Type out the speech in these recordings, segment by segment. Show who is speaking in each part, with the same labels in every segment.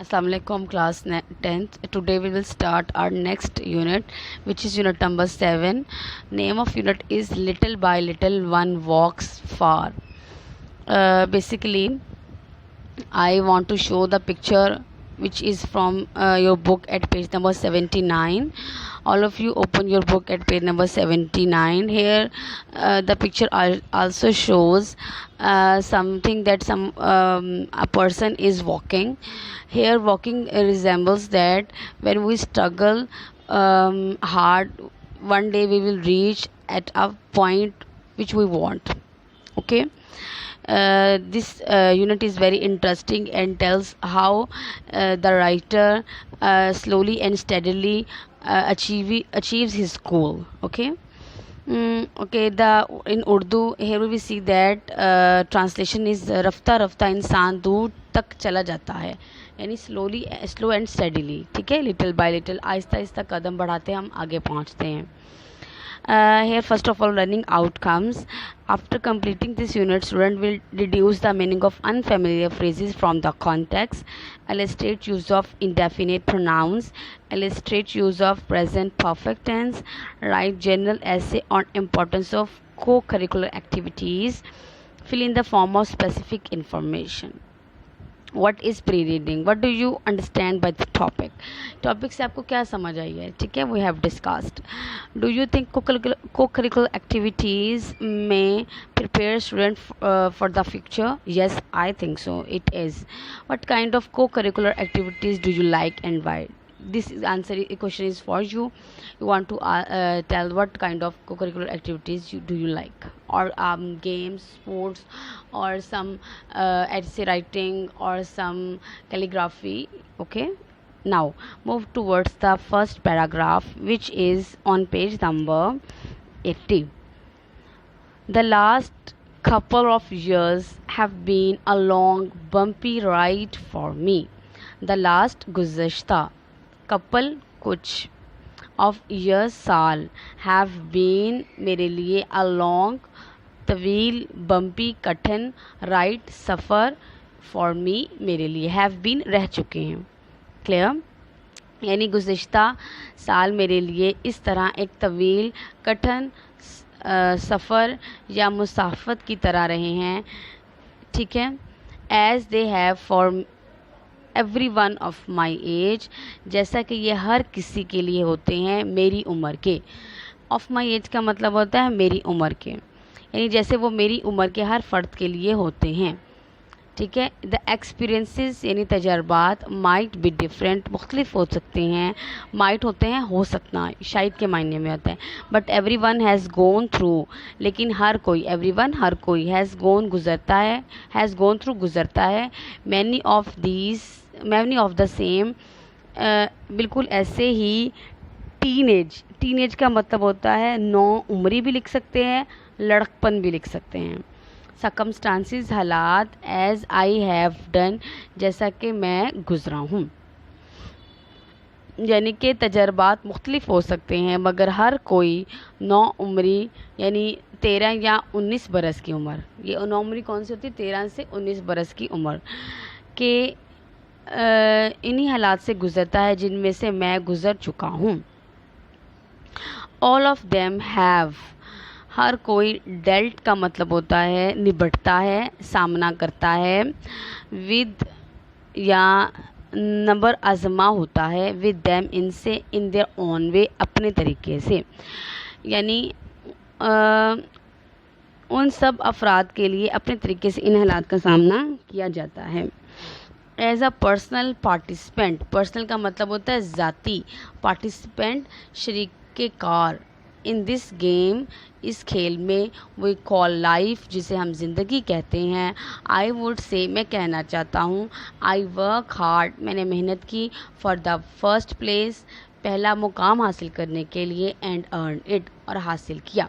Speaker 1: Assalamu alaikum class 10th. Today we will start our next unit, which is unit number 7. Name of unit is Little by Little One Walks Far. Basically, I want to show the picture which is from your book at page number 79. All of you open your book at page number 79. Here the picture also shows something that a person is walking. Here walking resembles that when we struggle hard, one day we will reach at a point which we want. Okay. This unit is very interesting and tells how the writer slowly and steadily achieves his goal. Okay. Okay, in Urdu here we see that translation is रफ्ता रफ्ता इंसान दूर तक चला जाता है, यानी slow and steadily. ठीक है, little bye little, Aahista Aahista कदम बढ़ाते हम आगे पहुंचते हैं. Here first of all, learning outcomes. After completing this unit, student will deduce the meaning of unfamiliar phrases from the context, illustrate use of indefinite pronouns, illustrate use of present perfect tense, write general essay on importance of co-curricular activities, fill in the form of specific information. What is pre-reading? What do you understand by the topic? Topic से आपको क्या समझ आई है? ठीक है, we have discussed. Do you think co-curricular activities may prepare student for the future? Yes, I think so. It is. What kind of co-curricular activities do you like and why? This question is for you. You want to tell what kind of co-curricular activities do you like, or games, sports, or some essay writing, or some calligraphy. Okay, now move towards the first paragraph, which is on page number 80. The last couple of years have been a long bumpy ride for me. The last गुज़श्ता couple कुछ of years साल have been मेरे लिए a long तवील bumpy कठिन ride suffer for me मेरे लिए have been रह चुके हैं. clear? यानी गुज़श्ता साल मेरे लिए इस तरह एक तवील कठिन सफ़र या मुसाफत की तरह रहे हैं. ठीक है, as they have for every one of my age, जैसा कि ये हर किसी के लिए होते हैं मेरी उम्र के. ऑफ माई एज का मतलब होता है मेरी उम्र के, यानी जैसे वो मेरी उम्र के हर फ़र्द के लिए होते हैं. ठीक है, द एक्सपीरियंसेस यानी तजर्बात माइट बी डिफरेंट, मुख्तलिफ हो सकते हैं. माइट होते हैं हो सकना, शायद के मायने में होता है. But every one has gone through, लेकिन हर कोई, एवरी वन हर कोई, हैज़ गोन गुज़रता है, हैज़ गोन थ्रू गुज़रता है. मैनी ऑफ द सेम, बिल्कुल ऐसे ही. टीनेज का मतलब होता है नौ उम्री भी लिख सकते हैं, लड़कपन भी लिख सकते हैं. सर्कमस्टांसिस हालात, एज आई हैव डन, जैसा कि मैं गुज़रा हूँ. यानी कि तजर्बात मुख्तलिफ हो सकते हैं मगर हर कोई नौ उम्री यानी 13 या 19 बरस की उम्र, ये नौ उम्री कौन सी होती है? 13 से 19 बरस की उम्र के इन्हीं हालात से गुज़रता है जिनमें से मैं गुज़र चुका हूँ. ऑल ऑफ देम हैव, हर कोई. डेल्ट का मतलब होता है निबटता है, सामना करता है. विद या नंबर आजमा होता है. विद देम, इनसे, इन देयर ओन वे, अपने तरीके से, यानी उन सब अफराद के लिए अपने तरीके से इन हालात का सामना किया जाता है. As a personal participant, personal का मतलब होता है ज़ाती, पार्टिसिपेंट शरीक कार. इन दिस गेम, इस खेल में. वी कॉल लाइफ, जिसे हम ज़िंदगी कहते हैं. आई वुड से, मैं कहना चाहता हूँ. आई वर्क हार्ड, मैंने मेहनत की. फॉर द फर्स्ट प्लेस, पहला मुकाम हासिल करने के लिए. एंड अर्न इट, और हासिल किया.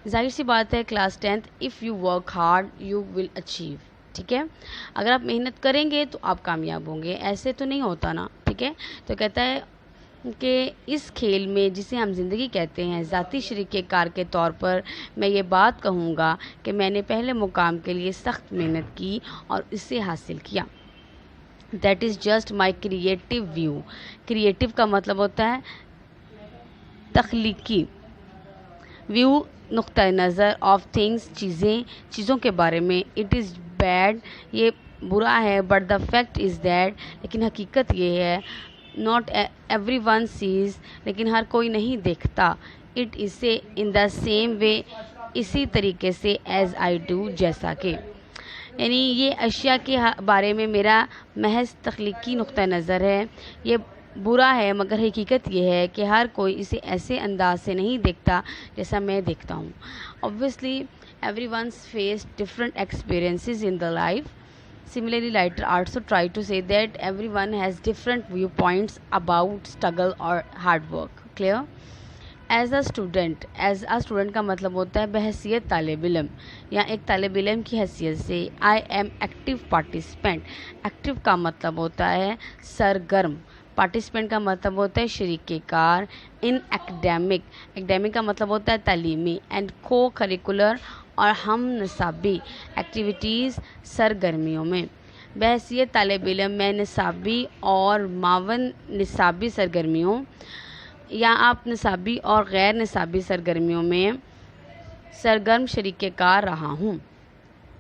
Speaker 1: जाहिर सी बात है class 10th, if you work hard you will achieve. ठीक है, अगर आप मेहनत करेंगे तो आप कामयाब होंगे, ऐसे तो नहीं होता ना. ठीक है, तो कहता है कि इस खेल में, जिसे हम ज़िंदगी कहते हैं, ज़ाती शरीक कार के तौर पर मैं ये बात कहूँगा कि मैंने पहले मुकाम के लिए सख्त मेहनत की और इसे हासिल किया. That is just my creative view. Creative کا مطلب ہوتا ہے تخلیقی. ویو نقطۂ نظر آف تھنگس چیزوں کے بارے میں. اٹ از بیڈ یہ برا ہے. But the fact is that لیکن حقیقت یہ ہے. ناٹ ایوری ون سیز لیکن ہر کوئی نہیں دیکھتا. اٹ اسے ان دا سیم وے اسی طریقے سے ایز آئی ڈو جیسا کہ. یعنی یہ اشیاء کے بارے میں میرا محض تخلیقی نقطۂ نظر ہے. یہ برا ہے مگر حقیقت یہ ہے کہ ہر کوئی اسے ایسے انداز سے نہیں دیکھتا جیسا میں دیکھتا ہوں. Obviously everyone's faced different experiences in their life. Similarly, writer also try to say that everyone has different viewpoints about struggle or hard work. Clear? As a student کا مطلب ہوتا ہے بحیثیت طالب علم یا ایک طالب علم کی حیثیت سے. I am active participant. Active کا مطلب ہوتا ہے سرگرم. پارٹیسپینٹ کا مطلب ہوتا ہے شریک کار. ان ایکڈیمک کا مطلب ہوتا ہے تعلیمی. اینڈ کو کریکولر اور ہم نصابی ایکٹیویٹیز سرگرمیوں میں. بحیثیت طالب علم میں نصابی اور معاون نصابی سرگرمیوں یا آپ نصابی اور غیر نصابی سرگرمیوں میں سرگرم شریک کار رہا ہوں.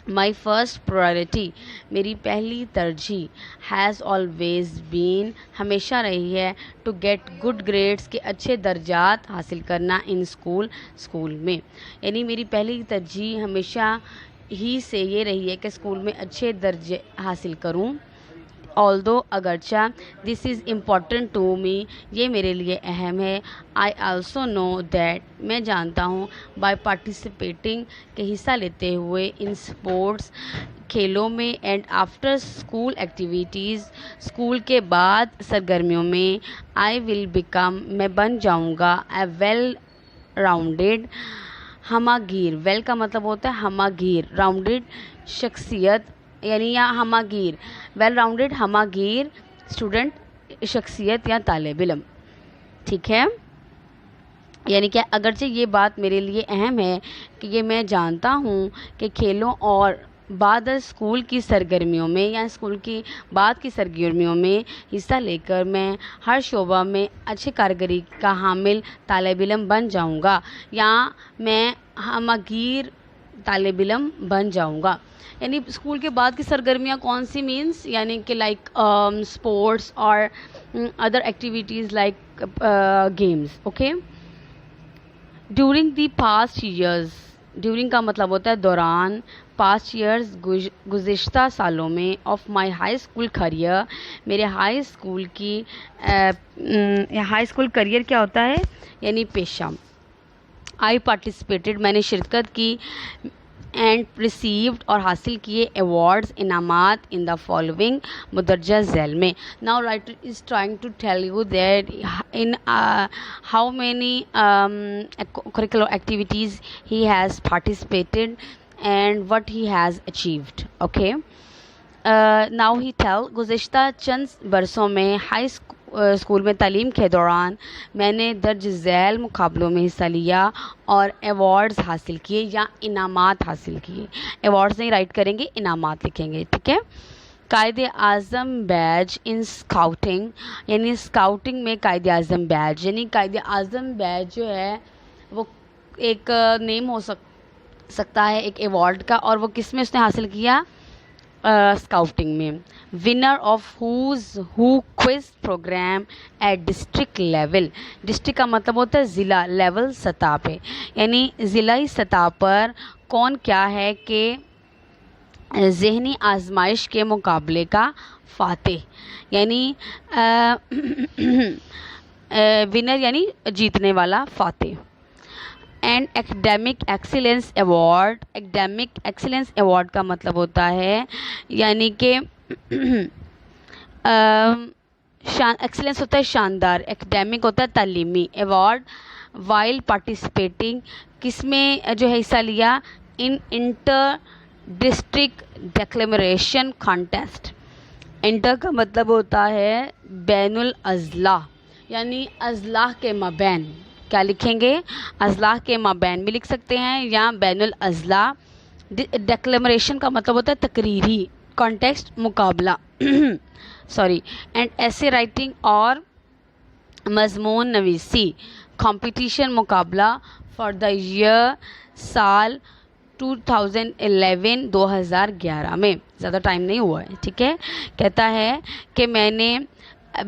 Speaker 1: مائی فرسٹ پرائرٹی میری پہلی ترجیح ہیز آلویز بین ہمیشہ رہی ہے ٹو گیٹ گڈ گریڈس کے اچھے درجات حاصل کرنا ان اسکول میں. یعنی میری پہلی ترجیح ہمیشہ ہی سے یہ رہی ہے کہ اسکول میں اچھے درجے حاصل کروں. although اگرچہ this is important to me یہ میرے لیے اہم ہے. I also know that میں جانتا ہوں by participating کہ حصہ لیتے ہوئے in sports کھیلوں میں and after school activities school کے بعد سرگرمیوں میں I will become میں بن جاؤں گا a well rounded ہمہ گیر. ویل کا مطلب ہوتا ہے ہمہ گیر. راؤنڈڈ شخصیت یعنی یا ہمہ گیر. ویل راؤنڈڈ ہمہ گیر اسٹوڈنٹ شخصیت یا طالب علم. ٹھیک ہے. یعنی کہ اگرچہ یہ بات میرے لیے اہم ہے کہ یہ میں جانتا ہوں کہ کھیلوں اور بعد اسکول کی سرگرمیوں میں یا اسکول کی بعد کی سرگرمیوں میں حصہ لے کر میں ہر شعبہ میں اچھے کارکردگی کا حامل طالب علم بن جاؤں گا یا میں ہمہ گیر طالب علم بن جاؤں گا. یعنی اسکول کے بعد کی سرگرمیاں کون سی مینس یعنی کہ لائک اسپورٹس اور other activities like games. Okay. During the past years. During کا مطلب ہوتا ہے دوران. پاسٹ ایئرز گزشتہ سالوں میں of my high school career میرے ہائی اسکول کیریئر کیا ہوتا ہے یعنی پیشہ. آئی پارٹیسپیٹڈ میں نے شرکت کی اینڈ ریسیوڈ اور حاصل کیے ایوارڈز انعامات ان دا فالوئنگ مدرجہ ذیل میں. Now writer is trying to tell you that in how many curricular activities he has participated and what he has achieved. Okay. Now he tell گزشتہ چند برسوں میں ہائی اسکول میں تعلیم کے دوران میں نے درج ذیل مقابلوں میں حصہ لیا اور ایوارڈز حاصل کیے یا انعامات حاصل کیے. ایوارڈز نہیں رائٹ کریں گے انعامات لکھیں گے. ٹھیک ہے. قائد اعظم بیج ان اسکاؤٹنگ یعنی اسکاؤٹنگ میں قائد اعظم بیج یعنی قائد اعظم بیج جو ہے وہ ایک نیم ہو سکتا ہے ایک ایوارڈ کا اور وہ کس میں اس نے حاصل کیا اسکاؤٹنگ میں. ونر آف ہو quiz programme at district level. District کا مطلب ہوتا ہے ضلع. لیول سطح پہ یعنی ضلعی سطح پر کون کیا ہے کہ ذہنی آزمائش کے مقابلے کا فاتح یعنی ونر یعنی جیتنے والا فاتح. And academic excellence award. Academic excellence award کا مطلب ہوتا ہے یعنی کہ ایکسیلنس ہوتا ہے شاندار. ایکڈیمک ہوتا ہے تعلیمی. ایوارڈ وائل پارٹیسپیٹنگ کس میں جو ہے حصہ لیا ان انٹر ڈسٹرکٹ ڈیکلیمریشن کانٹیسٹ. انٹر کا مطلب ہوتا ہے بین الاضلاع یعنی اضلاع کے مابین. کیا لکھیں گے اضلاع کے مابین بھی لکھ سکتے ہیں یا بین الاضلاع. ڈیکلیمریشن کا مطلب ہوتا ہے تقریری कॉन्टेक्स्ट मुकाबला सॉरी एंड ऐसे राइटिंग और मजमून नवीसी कंपटीशन मुकाबला फॉर द ईयर साल 2011 में, ज़्यादा टाइम नहीं हुआ है, ठीक है। कहता है कि मैंने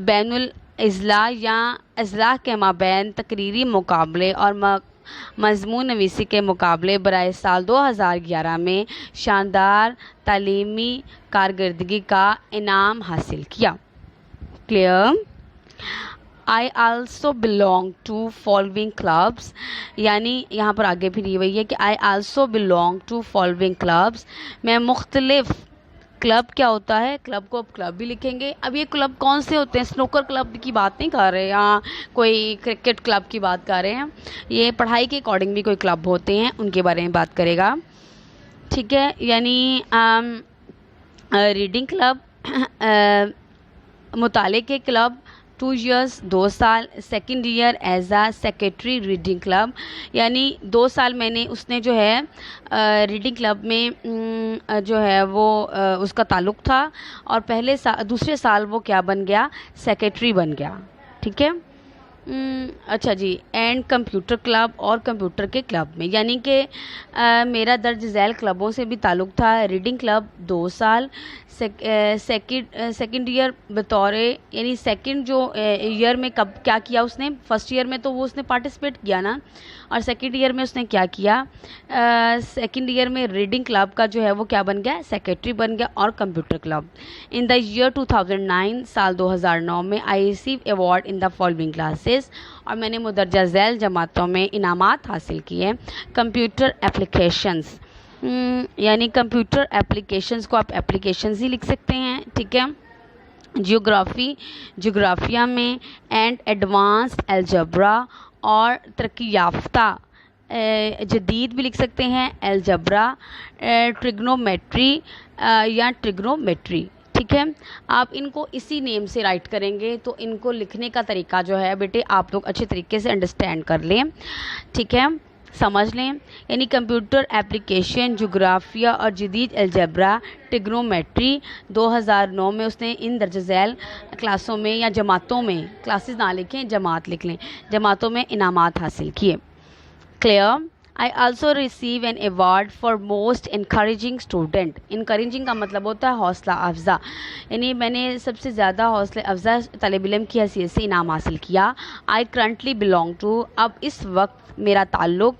Speaker 1: बैनुल इज़ला या अज़ला के माबैन तकरीरी मुकाबले और मजमून नवीसी के मुकाबले बराए साल 2011 में शानदार तालीमी कारकर्दगी का इनाम हासिल किया। Clear. I also belong to following clubs, यानी यहाँ पर आगे भी दी हुई है कि I also belong to following clubs, मैं मुख्तलिफ क्लब क्या होता है, क्लब को अब क्लब भी लिखेंगे। अब ये क्लब कौन से होते हैं, स्नूकर क्लब की बात नहीं कर रहे या कोई क्रिकेट क्लब की बात कर रहे हैं, ये पढ़ाई के अकॉर्डिंग भी कोई क्लब होते हैं उनके बारे में बात करेगा, ठीक है। यानी रीडिंग क्लब, मुताले के क्लब 2 years 2 साल, सेकेंड ईयर एज आ सेक्रेटरी रीडिंग क्लब, यानी 2 साल मैंने उसने जो है रीडिंग क्लब में जो है वो उसका ताल्लुक़ था और दूसरे साल वो क्या बन गया, सेक्रेटरी बन गया, ठीक है। अच्छा जी। एंड कंप्यूटर क्लब और कंप्यूटर के क्लब में, यानी कि मेरा दर्ज झैल क्लबों से भी ताल्लुक़ था। रीडिंग क्लब 2 साल, सेकंड ईयर बतौर यानी सेकंड जो ईयर में कब क्या किया उसने, फर्स्ट ईयर में तो वो उसने पार्टिसिपेट किया ना, और सेकंड ईयर में उसने क्या किया, सेकंड ईयर में रीडिंग क्लब का जो है वो क्या बन गया, सेक्रेटरी बन गया। और computer club in the year 2009 साल 2009 में I receive award in the following classes, और मैंने मुदर्जा झैल जमातों में इनामात हासिल किए। कंप्यूटर एप्लीकेशंस, यानी कंप्यूटर एप्लीकेशंस को आप एप्लीकेशंस ही लिख सकते हैं, ठीक है। जियोग्राफिया में एंड एडवांस्ड अलजब्रा और तरक्की याफ्ता जदीद भी लिख सकते हैं, अलजब्रा, ट्रिग्नोमेट्री या ट्रिग्नोमेट्री, ठीक है। आप इनको इसी नेम से राइट करेंगे तो इनको लिखने का तरीका जो है बेटे आप लोग अच्छे तरीके से अंडरस्टैंड कर लें, ठीक है, समझ लें। यानी कंप्यूटर एप्लीकेशन, जोग्राफिया और जदीद अलजब्रा, ट्रिग्नोमेट्री 2009 में उसने इन दर्ज झैल क्लासों में या जमातों में, क्लासेस ना लिखें जमात लिख लें, जमातों में इनामात हासिल किए। Clear. I also receive an award for most encouraging student. Encouraging का मतलब होता है हौसला अफजा, यानी मैंने सबसे ज़्यादा हौसला अफजा तलब इल्म की हैसियत से इनाम हासिल किया। आई करंटली बिलोंग टू, अब इस वक्त मेरा ताल्लुक़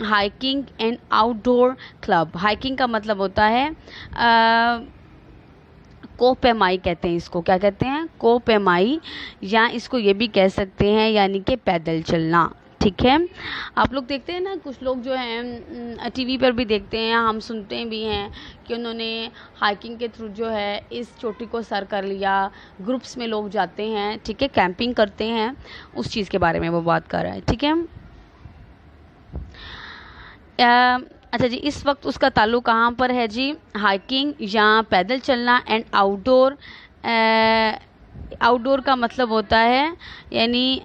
Speaker 1: hiking and outdoor club. Hiking का मतलब होता है कोपेमाई कहते हैं इसको, क्या कहते हैं, कोपेमाई, या इसको ये भी कह सकते हैं यानी कि पैदल चलना, ठीक है। आप लोग देखते हैं ना, कुछ लोग जो हैं टीवी पर भी देखते हैं, हम सुनते भी हैं कि उन्होंने हाइकिंग के थ्रू जो है इस चोटी को सर कर लिया, ग्रुप्स में लोग जाते हैं, ठीक है, कैंपिंग करते हैं, उस चीज़ के बारे में वो बात कर रहा है, ठीक है। अच्छा जी, इस वक्त उसका ताल्लुक़ कहाँ पर है जी, हाइकिंग या पैदल चलना एंड आउटडोर। आउटडोर का मतलब होता है यानी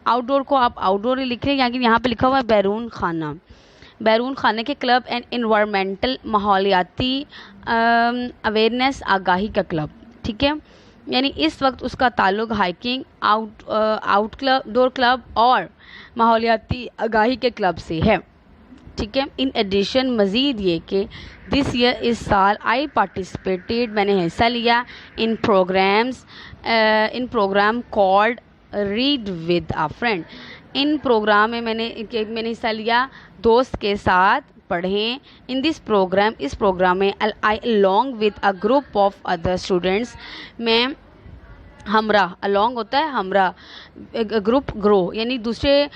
Speaker 1: आउटडोर को आप आउटडोर ही लिख रहे हैं, यानी यहाँ पे लिखा हुआ है बैरून खाना, बैरून खाने के क्लब एंड इन्वायरमेंटल माहौलियाती अवेयरनेस आगाही का क्लब, ठीक है। यानी इस वक्त उसका ताल्लुक़ हाइकिंग, आउटडोर क्लब और माहौलियाती आगाही के क्लब से है, ठीक है। इन एडिशन मज़ीद ये कि दिस ईयर, इस साल, आई पार्टिसिपेटेड, मैंने हिस्सा लिया in programme called read with a friend. In programme में मैंने हिस्सा लिया दोस्त के साथ पढ़ें। इन दिस प्रोग्राम, इस प्रोग्राम में I along with a group of other students, मैं हमरा, अलॉन्ग होता है हमरा, ग्रुप ग्रो यानी दूसरे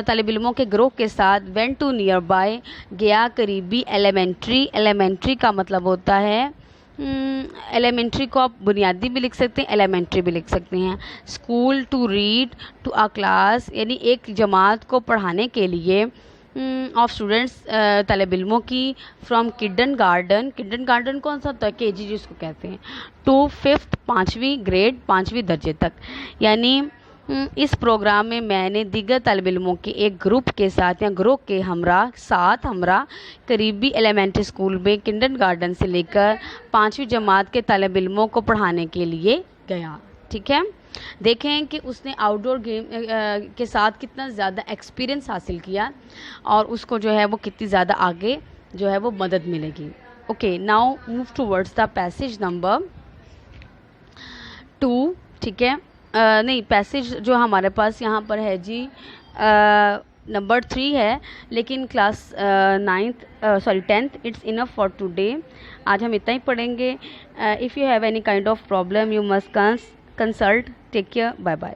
Speaker 1: तालिब इल्मों के ग्रुप के साथ, वेंट टू नियर बाय, गया करीबी एलिमेंट्री। एलिमेंट्री का मतलब होता है एलिमेंट्री को आप बुनियादी भी लिख सकते हैं, एलिमेंट्री भी लिख सकते हैं। School, to read, to a class, यानी एक जमात को पढ़ाने के लिए ऑफ स्टूडेंट्स, तालिब इल्मों की, फ्रॉम किंडरगार्टन, किंडरगार्टन कौन सा होता है, केजी जिसको कहते हैं, टू फिफ्थ, 5वीं ग्रेड, 5वीं दर्जे तक, यानी इस प्रोग्राम में मैंने दीगर तालिब इल्मों के एक ग्रुप के साथ या ग्रुप के हमरा करीबी एलिमेंट्री स्कूल में किंडरगार्टन से लेकर 5वीं जमात के तालिब इल्मों को पढ़ाने के लिए गया। ठीक है, देखें कि उसने आउटडोर गेम के साथ कितना ज़्यादा एक्सपीरियंस हासिल किया और उसको जो है वो कितनी ज़्यादा आगे जो है वो मदद मिलेगी। Okay, now move towards the passage number 2। ठीक है, नहीं, पैसेज जो हमारे पास यहाँ पर है जी नंबर 3 है, लेकिन class 10th it's enough for today. आज हम इतना ही पढ़ेंगे। If you have any kind of problem you must consult. Take care, bye bye.